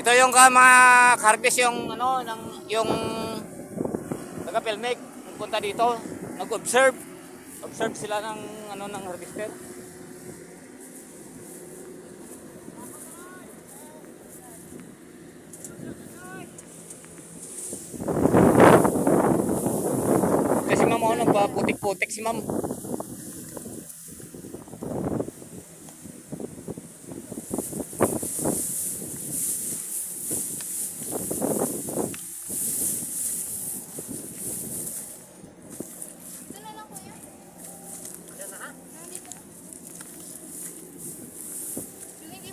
Ito yung mga harvest yung ano ng yung taga-filmic punta dito, nag-observe. Observe sila ng ano ng harvester. Kasi ma'am ako nagpaputik-putik si ma'am.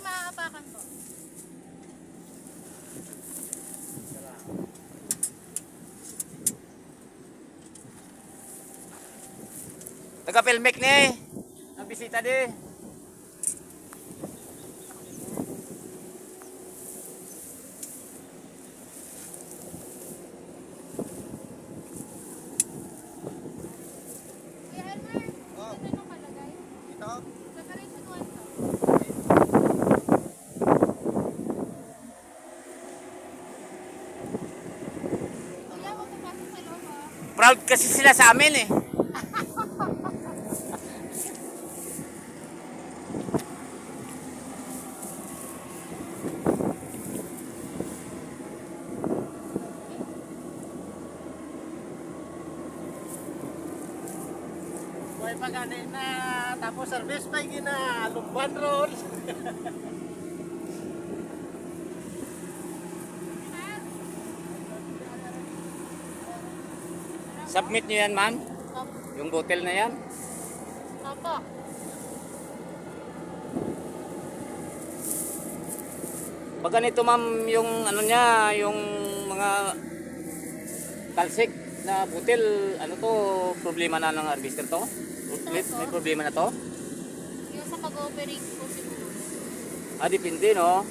Maapakan po. Taga-filmic ni. Nabisita di. Kuya Elmer, ano nang kalagay? Ito? Separation 1 to. Kuya, huwag pumasok sa loob ha. Proud kasi sila sa amin eh. Buhay pa ganin na tapos service pa gina lumban roll. Submit nyo yan ma'am. Opo. Yung bottle na yan. Opo. Pag ganito ma'am yung ano niya, yung mga talsik na butil, ano to, problema na ng harvester to? May problema na to? Yung sa pag-operate po siguro. Ah, depende no.